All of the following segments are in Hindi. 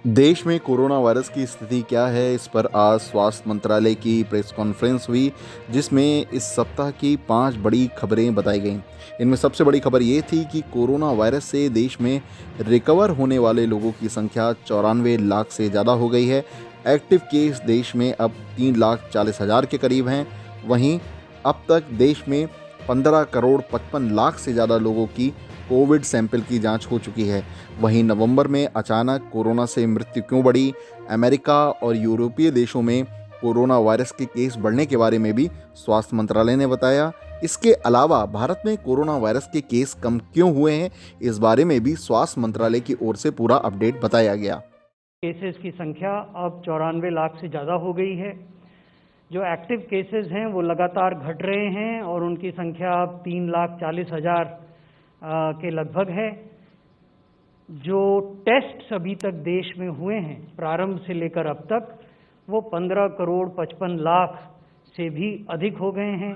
देश में कोरोना वायरस की स्थिति क्या है, इस पर आज स्वास्थ्य मंत्रालय की प्रेस कॉन्फ्रेंस हुई, जिसमें इस सप्ताह की 5 बड़ी खबरें बताई गईं। इनमें सबसे बड़ी खबर ये थी कि कोरोना वायरस से देश में रिकवर होने वाले लोगों की संख्या 94 लाख से ज़्यादा हो गई है। एक्टिव केस देश में अब 3,40,000 के करीब हैं। वहीं अब तक देश में 15 करोड़ 55 लाख से ज़्यादा लोगों की कोविड सैंपल की जांच हो चुकी है। वहीं नवंबर में अचानक कोरोना से मृत्यु क्यों बढ़ी, अमेरिका और यूरोपीय देशों में कोरोना वायरस के केस बढ़ने के बारे में भी स्वास्थ्य मंत्रालय ने बताया। इसके अलावा भारत में कोरोना वायरस के केस कम क्यों हुए हैं, इस बारे में भी स्वास्थ्य मंत्रालय की ओर से पूरा अपडेट बताया गया। केसेस की संख्या अब 94 लाख से ज़्यादा हो गई है। जो एक्टिव केसेस हैं वो लगातार घट रहे हैं और उनकी संख्या अब 3,40,000 के लगभग है। जो टेस्ट अभी तक देश में हुए हैं प्रारंभ से लेकर अब तक, वो 15 करोड़ 55 लाख से भी अधिक हो गए हैं।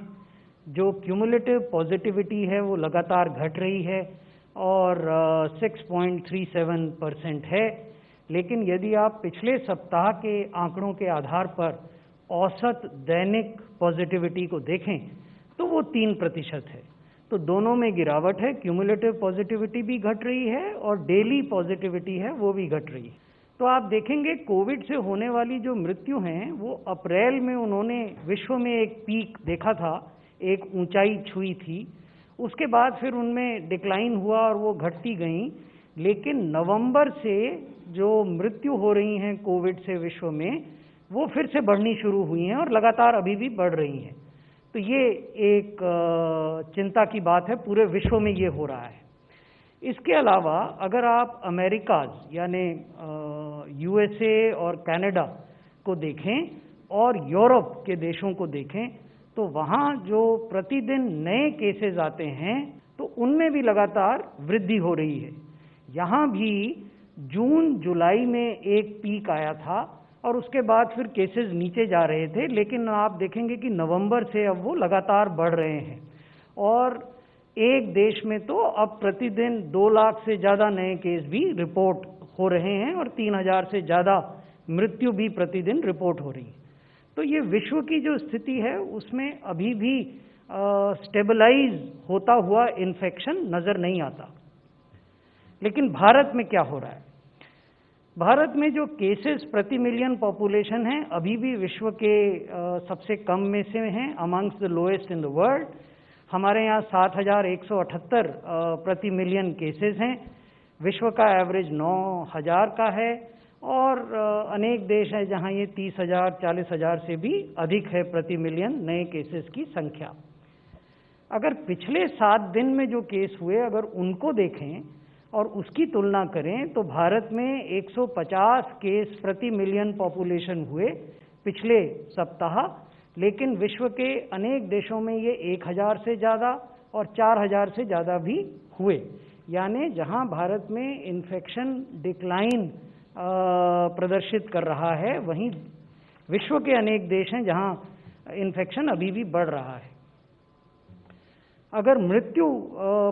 जो क्यूमुलेटिव पॉजिटिविटी है वो लगातार घट रही है और 6.37% है। लेकिन यदि आप पिछले सप्ताह के आंकड़ों के आधार पर औसत दैनिक पॉजिटिविटी को देखें तो वो 3% है। तो दोनों में गिरावट है। क्यूमुलेटिव पॉजिटिविटी भी घट रही है और डेली पॉजिटिविटी है वो भी घट रही है। तो आप देखेंगे कोविड से होने वाली जो मृत्यु हैं वो अप्रैल में उन्होंने विश्व में एक पीक देखा था, एक ऊंचाई छुई थी। उसके बाद फिर उनमें डिक्लाइन हुआ और वो घटती गई। लेकिन नवंबर से जो मृत्यु हो रही हैं कोविड से विश्व में, वो फिर से बढ़नी शुरू हुई हैं और लगातार अभी भी बढ़ रही हैं। तो ये एक चिंता की बात है, पूरे विश्व में ये हो रहा है। इसके अलावा अगर आप अमेरिका यानी यूएसए और कनाडा को देखें और यूरोप के देशों को देखें तो वहाँ जो प्रतिदिन नए केसेस आते हैं तो उनमें भी लगातार वृद्धि हो रही है। यहाँ भी जून जुलाई में एक पीक आया था और उसके बाद फिर केसेस नीचे जा रहे थे, लेकिन आप देखेंगे कि नवंबर से अब वो लगातार बढ़ रहे हैं और एक देश में तो अब प्रतिदिन 2 लाख से ज़्यादा नए केस भी रिपोर्ट हो रहे हैं और 3,000 से ज़्यादा मृत्यु भी प्रतिदिन रिपोर्ट हो रही है। तो ये विश्व की जो स्थिति है उसमें अभी भी स्टेबलाइज होता हुआ इन्फेक्शन नज़र नहीं आता। लेकिन भारत में क्या हो रहा है? भारत में जो केसेस प्रति मिलियन पॉपुलेशन है अभी भी विश्व के सबसे कम में से हैं, amongst the lowest in the world. हमारे यहाँ 7,178 प्रति मिलियन केसेस हैं। विश्व का एवरेज 9,000 का है और अनेक देश हैं जहाँ ये 30,000 40,000 से भी अधिक है प्रति मिलियन नए केसेस की संख्या। अगर पिछले 7 दिन में जो केस हुए अगर उनको देखें और उसकी तुलना करें तो भारत में 150 केस प्रति मिलियन पॉपुलेशन हुए पिछले सप्ताह, लेकिन विश्व के अनेक देशों में ये 1,000 से ज़्यादा और 4,000 से ज़्यादा भी हुए। यानी जहां भारत में इन्फेक्शन डिक्लाइन प्रदर्शित कर रहा है, वहीं विश्व के अनेक देश हैं जहां इन्फेक्शन अभी भी बढ़ रहा है। अगर मृत्यु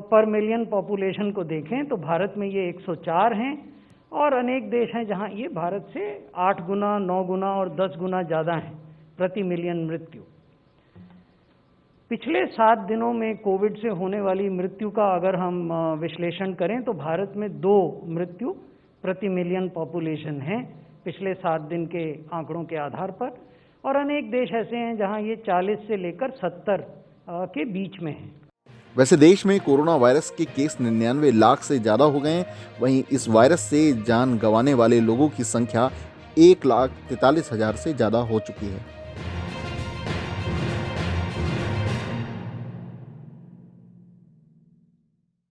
पर मिलियन पॉपुलेशन को देखें तो भारत में ये 104 हैं और अनेक देश हैं जहां ये भारत से 8 गुना 9 गुना और 10 गुना ज़्यादा हैं प्रति मिलियन मृत्यु। पिछले 7 दिनों में कोविड से होने वाली मृत्यु का अगर हम विश्लेषण करें तो भारत में 2 मृत्यु प्रति मिलियन पॉपुलेशन हैं पिछले 7 दिन के आंकड़ों के आधार पर, और अनेक देश ऐसे हैं जहां ये 40 से लेकर 70 के बीच में हैं। वैसे देश में कोरोना वायरस के केस 99 लाख से ज़्यादा हो गए हैं। वहीं इस वायरस से जान गंवाने वाले लोगों की संख्या 1,43,000 से ज़्यादा हो चुकी है।